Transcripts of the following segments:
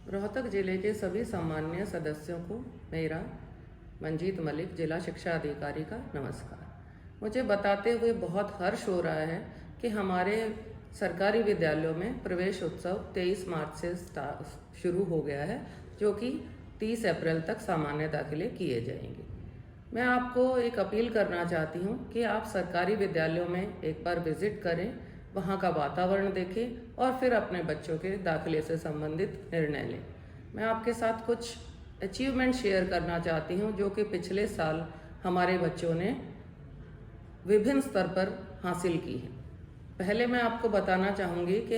रोहतक जिले के सभी सम्मान्य सदस्यों को मेरा मंजीत मलिक जिला शिक्षा अधिकारी का नमस्कार। मुझे बताते हुए बहुत हर्ष हो रहा है कि हमारे सरकारी विद्यालयों में प्रवेश उत्सव 23 मार्च से शुरू हो गया है, जो कि 30 अप्रैल तक सामान्य दाखिले किए जाएंगे। मैं आपको एक अपील करना चाहती हूँ कि आप सरकारी विद्यालयों में एक बार विजिट करें, वहाँ का वातावरण देखें और फिर अपने बच्चों के दाखिले से संबंधित निर्णय लें। मैं आपके साथ कुछ अचीवमेंट शेयर करना चाहती हूँ जो कि पिछले साल हमारे बच्चों ने विभिन्न स्तर पर हासिल की है। पहले मैं आपको बताना चाहूँगी कि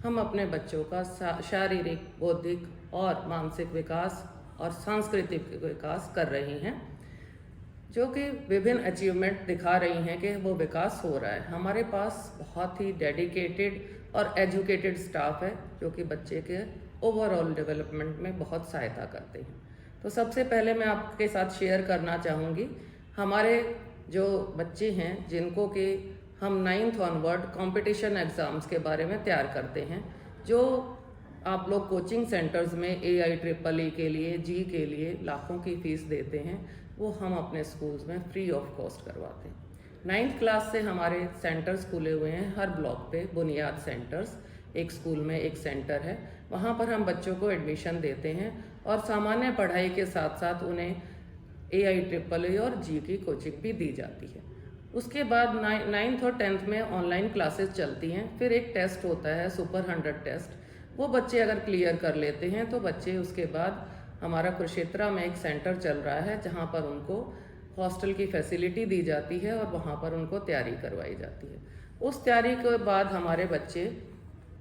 हम अपने बच्चों का शारीरिक, बौद्धिक और मानसिक विकास और सांस्कृतिक विकास कर रही हैं, जो कि विभिन्न अचीवमेंट दिखा रही हैं कि वो विकास हो रहा है। हमारे पास बहुत ही डेडिकेटेड और एजुकेटेड स्टाफ है जो कि बच्चे के ओवरऑल डेवलपमेंट में बहुत सहायता करते हैं। तो सबसे पहले मैं आपके साथ शेयर करना चाहूँगी हमारे जो बच्चे हैं जिनको कि हम 9th ऑनवर्ड कंपटीशन एग्ज़ाम्स के बारे में तैयार करते हैं, जो आप लोग कोचिंग सेंटर्स में AIEEE के लिए, जी के लिए लाखों की फ़ीस देते हैं, वो हम अपने स्कूल्स में फ्री ऑफ कॉस्ट करवाते हैं। 9th क्लास से हमारे सेंटर्स खुले हुए हैं हर ब्लॉक पे, बुनियाद सेंटर्स, एक स्कूल में एक सेंटर है, वहाँ पर हम बच्चों को एडमिशन देते हैं और सामान्य पढ़ाई के साथ साथ उन्हें AIEEE और जी की कोचिंग भी दी जाती है। उसके बाद 9th और 10th में ऑनलाइन क्लासेस चलती हैं, फिर एक टेस्ट होता है सुपर 100 टेस्ट। वो बच्चे अगर क्लियर कर लेते हैं तो बच्चे उसके बाद हमारा कुरुक्षेत्रा में एक सेंटर चल रहा है जहाँ पर उनको हॉस्टल की फैसिलिटी दी जाती है और वहाँ पर उनको तैयारी करवाई जाती है। उस तैयारी के बाद हमारे बच्चे,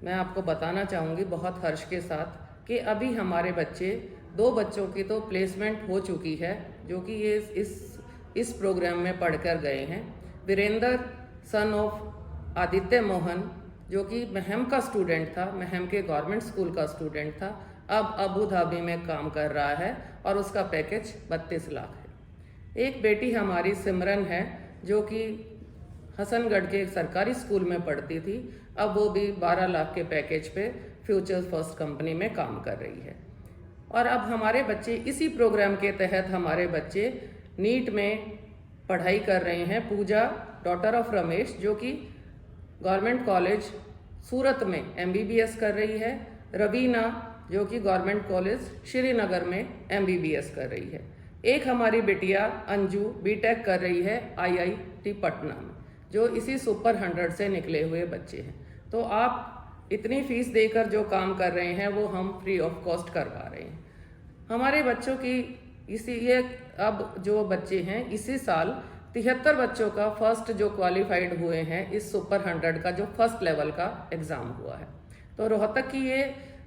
मैं आपको बताना चाहूँगी बहुत हर्ष के साथ कि अभी हमारे बच्चे 2 बच्चों की तो प्लेसमेंट हो चुकी है, जो कि ये इस प्रोग्राम में पढ़कर गए हैं। वीरेंद्र सन ऑफ आदित्य मोहन, जो कि महम का स्टूडेंट था, महम के गवर्नमेंट स्कूल का स्टूडेंट था, अब अबू धाबी में काम कर रहा है और उसका पैकेज 32 लाख है। एक बेटी हमारी सिमरन है जो कि हसनगढ़ के सरकारी स्कूल में पढ़ती थी, अब वो भी 12 लाख के पैकेज पे फ्यूचर फर्स्ट कंपनी में काम कर रही है। और अब हमारे बच्चे इसी प्रोग्राम के तहत हमारे बच्चे नीट में पढ़ाई कर रहे हैं। पूजा, डॉटर ऑफ रमेश, जो कि गवर्नमेंट कॉलेज सूरत में MBBS कर रही है। रवीना, जो कि गवर्नमेंट कॉलेज श्रीनगर में MBBS कर रही है। एक हमारी बिटिया अंजू BTech कर रही है IIT पटना में, जो इसी सुपर 100 से निकले हुए बच्चे हैं। तो आप इतनी फीस देकर जो काम कर रहे हैं वो हम फ्री ऑफ कॉस्ट करवा रहे हैं। हमारे बच्चों की ये अब जो बच्चे हैं, इसी साल 73 बच्चों का फर्स्ट जो क्वालिफाइड हुए हैं इस सुपर 100 का जो फर्स्ट लेवल का एग्ज़ाम हुआ है। तो रोहतक की ये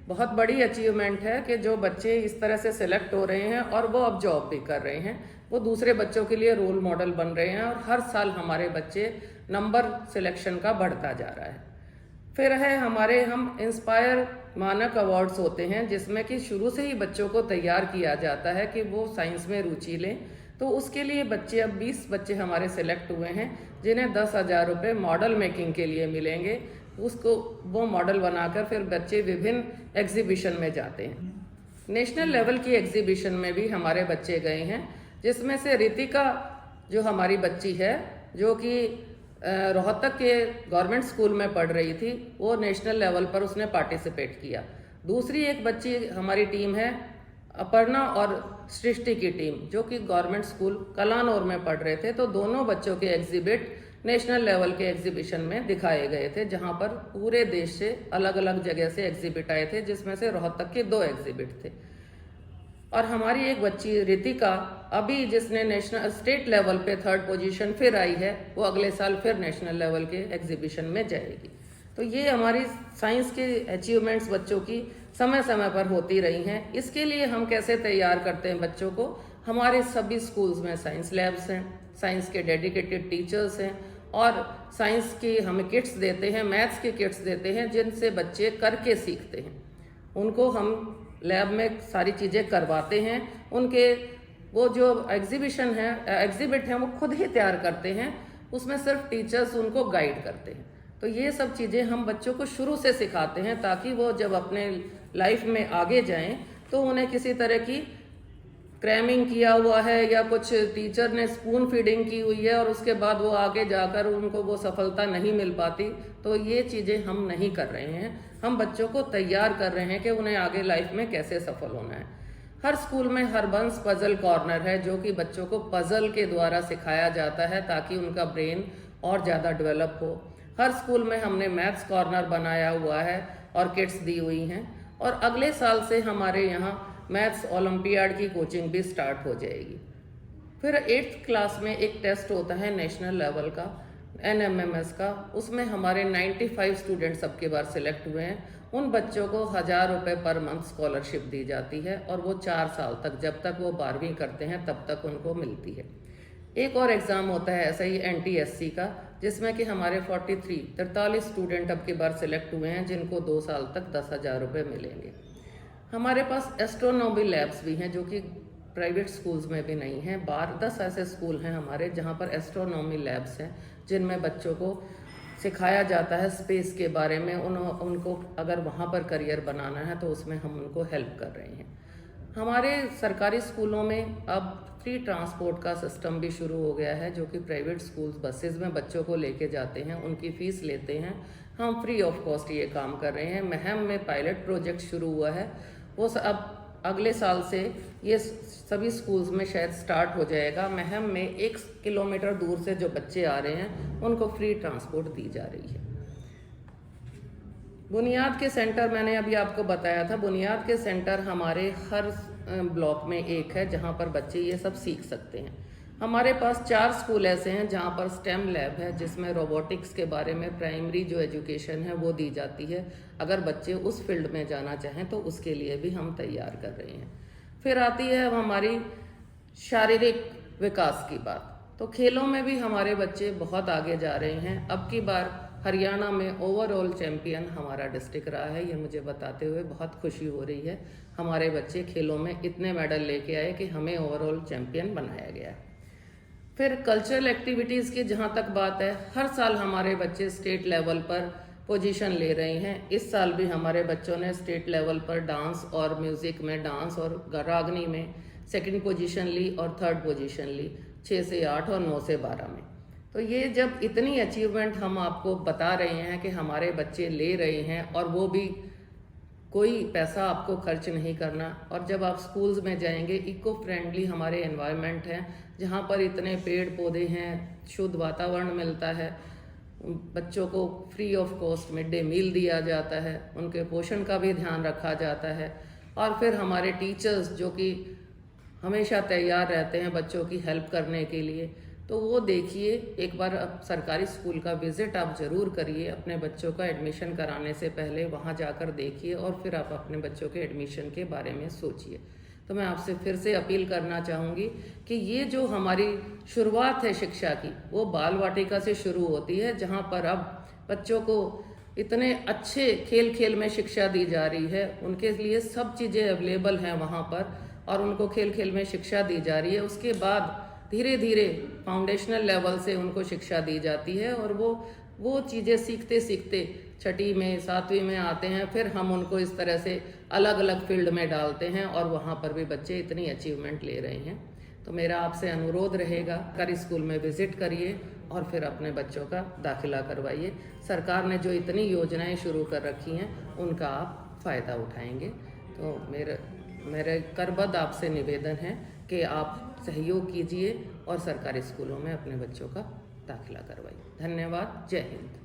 बहुत बड़ी अचीवमेंट है कि जो बच्चे इस तरह से सिलेक्ट हो रहे हैं और वो अब जॉब भी कर रहे हैं, वो दूसरे बच्चों के लिए रोल मॉडल बन रहे हैं और हर साल हमारे बच्चे नंबर सिलेक्शन का बढ़ता जा रहा है। फिर है हम इंस्पायर मानक अवार्ड्स होते हैं, जिसमें कि शुरू से ही बच्चों को तैयार किया जाता है कि वो साइंस में रुचि लें। तो उसके लिए बच्चे, अब 20 बच्चे हमारे सिलेक्ट हुए हैं जिन्हें 10,000 रुपये मॉडल मेकिंग के लिए मिलेंगे। उसको वो मॉडल बनाकर फिर बच्चे विभिन्न एग्जीबिशन में जाते हैं। नेशनल लेवल की एग्जीबिशन में भी हमारे बच्चे गए हैं, जिसमें से रितिका जो हमारी बच्ची है, जो कि रोहतक के गवर्नमेंट स्कूल में पढ़ रही थी, वो नेशनल लेवल पर उसने पार्टिसिपेट किया। दूसरी एक बच्ची हमारी टीम है अपर्णा और सृष्टि की टीम, जो कि गवर्नमेंट स्कूल कलानौर में पढ़ रहे थे। तो दोनों बच्चों के एग्जिबिट नेशनल लेवल के एग्जीबिशन में दिखाए गए थे, जहां पर पूरे देश से अलग अलग जगह से एग्जिबिट आए थे, जिसमें से रोहतक के 2 एग्जिबिट थे। और हमारी एक बच्ची रितिका अभी, जिसने स्टेट लेवल पे 3rd पोजीशन फिर आई है, वो अगले साल फिर नेशनल लेवल के एग्जीबिशन में जाएगी। तो ये हमारी साइंस की अचीवमेंट्स बच्चों की समय समय पर होती रही हैं। इसके लिए हम कैसे तैयार करते हैं बच्चों को? हमारे सभी स्कूल्स में साइंस लैब्स हैं, साइंस के डेडिकेटेड टीचर्स हैं और साइंस की हम किट्स देते हैं, मैथ्स की किट्स देते हैं, जिनसे बच्चे करके सीखते हैं। उनको हम लैब में सारी चीज़ें करवाते हैं। उनके वो जो एग्जिबिट हैं वो खुद ही तैयार करते हैं, उसमें सिर्फ टीचर्स उनको गाइड करते हैं। तो ये सब चीज़ें हम बच्चों को शुरू से सिखाते हैं, ताकि वो जब अपने लाइफ में आगे जाएं तो उन्हें किसी तरह की क्रैमिंग किया हुआ है या कुछ टीचर ने स्पून फीडिंग की हुई है और उसके बाद वो आगे जाकर उनको वो सफलता नहीं मिल पाती, तो ये चीज़ें हम नहीं कर रहे हैं। हम बच्चों को तैयार कर रहे हैं कि उन्हें आगे लाइफ में कैसे सफल होना है। हर स्कूल में हरबंस पजल कॉर्नर है जो कि बच्चों को पजल के द्वारा सिखाया जाता है ताकि उनका ब्रेन और ज़्यादा डेवलप हो। हर स्कूल में हमने मैथ्स कॉर्नर बनाया हुआ है और किट्स दी हुई हैं, और अगले साल से हमारे यहाँ मैथ्स ओलंपियाड की कोचिंग भी स्टार्ट हो जाएगी। फिर 8th क्लास में एक टेस्ट होता है नेशनल लेवल का, NMMS का। उसमें हमारे 95 स्टूडेंट्स सबके बार सिलेक्ट हुए हैं। उन बच्चों को 1000 रुपये पर मंथ स्कॉलरशिप दी जाती है और वो 4 साल तक, जब तक वो 12वीं करते हैं तब तक उनको मिलती है। एक और एग्ज़ाम होता है ऐसा ही NTSC का, जिसमें कि हमारे 43 स्टूडेंट अब की बार सिलेक्ट हुए हैं जिनको 2 साल तक 10,000 रुपये मिलेंगे। हमारे पास एस्ट्रोनॉमी लैब्स भी हैं जो कि प्राइवेट स्कूल्स में भी नहीं हैं। 10 ऐसे स्कूल हैं हमारे जहाँ पर एस्ट्रोनॉमी लैब्स हैं जिनमें बच्चों को सिखाया जाता है स्पेस के बारे में। उनको अगर वहाँ पर करियर बनाना है तो उसमें हम उनको हेल्प कर रहे हैं। हमारे सरकारी स्कूलों में अब फ्री ट्रांसपोर्ट का सिस्टम भी शुरू हो गया है जो कि प्राइवेट स्कूल्स बसेज में बच्चों को लेके जाते हैं, उनकी फ़ीस लेते हैं। हम फ्री ऑफ कॉस्ट ये काम कर रहे हैं। महम में पायलट प्रोजेक्ट शुरू हुआ है, वो अब अगले साल से ये सभी स्कूल्स में शायद स्टार्ट हो जाएगा। महम में 1 किलोमीटर दूर से जो बच्चे आ रहे हैं उनको फ्री ट्रांसपोर्ट दी जा रही है। बुनियाद के सेंटर मैंने अभी आपको बताया था। बुनियाद के सेंटर हमारे हर ब्लॉक में एक है जहाँ पर बच्चे ये सब सीख सकते हैं। हमारे पास 4 स्कूल ऐसे हैं जहाँ पर स्टेम लैब है जिसमें रोबोटिक्स के बारे में प्राइमरी जो एजुकेशन है वो दी जाती है। अगर बच्चे उस फील्ड में जाना चाहें तो उसके लिए भी हम तैयार कर रहे हैं। फिर आती है हमारी शारीरिक विकास की बात। तो खेलों में भी हमारे बच्चे बहुत आगे जा रहे हैं। अब की बार हरियाणा में ओवरऑल चैम्पियन हमारा डिस्ट्रिक्ट रहा है। ये मुझे बताते हुए बहुत खुशी हो रही है। हमारे बच्चे खेलों में इतने मेडल लेके आए कि हमें ओवरऑल चैम्पियन बनाया गया है। फिर कल्चरल एक्टिविटीज़ की जहाँ तक बात है, हर साल हमारे बच्चे स्टेट लेवल पर पोजीशन ले रहे हैं। इस साल भी हमारे बच्चों ने स्टेट लेवल पर डांस और म्यूज़िक में, डांस और रागनी में 2nd पोजीशन ली और 3rd पोजीशन ली, 6 से 8 और 9 से 12 में। तो ये जब इतनी अचीवमेंट हम आपको बता रहे हैं कि हमारे बच्चे ले रहे हैं और वो भी कोई पैसा आपको खर्च नहीं करना, और जब आप स्कूल्स में जाएंगे इको फ्रेंडली हमारे एनवायरनमेंट हैं जहाँ पर इतने पेड़ पौधे हैं, शुद्ध वातावरण मिलता है, बच्चों को free of cost mid day meal दिया जाता है, उनके पोषण का भी ध्यान रखा जाता है। और फिर हमारे टीचर्स जो कि हमेशा तैयार रहते हैं बच्चों की हेल्प करने के लिए। तो वो देखिए, एक बार सरकारी स्कूल का विज़िट आप ज़रूर करिए। अपने बच्चों का एडमिशन कराने से पहले वहाँ जाकर देखिए और फिर आप अपने बच्चों के एडमिशन के बारे में सोचिए। तो मैं आपसे फिर से अपील करना चाहूँगी कि ये जो हमारी शुरुआत है शिक्षा की, वो बाल वाटिका से शुरू होती है, जहाँ पर अब बच्चों को इतने अच्छे खेल खेल में शिक्षा दी जा रही है। उनके लिए सब चीज़ें अवेलेबल हैं वहाँ पर और उनको खेल खेल में शिक्षा दी जा रही है। उसके बाद धीरे धीरे फाउंडेशनल लेवल से उनको शिक्षा दी जाती है और वो चीज़ें सीखते सीखते 6ठी में 7वीं में आते हैं। फिर हम उनको इस तरह से अलग अलग फील्ड में डालते हैं और वहाँ पर भी बच्चे इतनी अचीवमेंट ले रहे हैं। तो मेरा आपसे अनुरोध रहेगा, सरकारी स्कूल में विज़िट करिए और फिर अपने बच्चों का दाखिला करवाइए। सरकार ने जो इतनी योजनाएं शुरू कर रखी हैं उनका आप फ़ायदा उठाएंगे। तो मेरे करबद्ध आपसे निवेदन है कि आप सहयोग कीजिए और सरकारी स्कूलों में अपने बच्चों का दाखिला करवाइए। धन्यवाद। जय हिंद।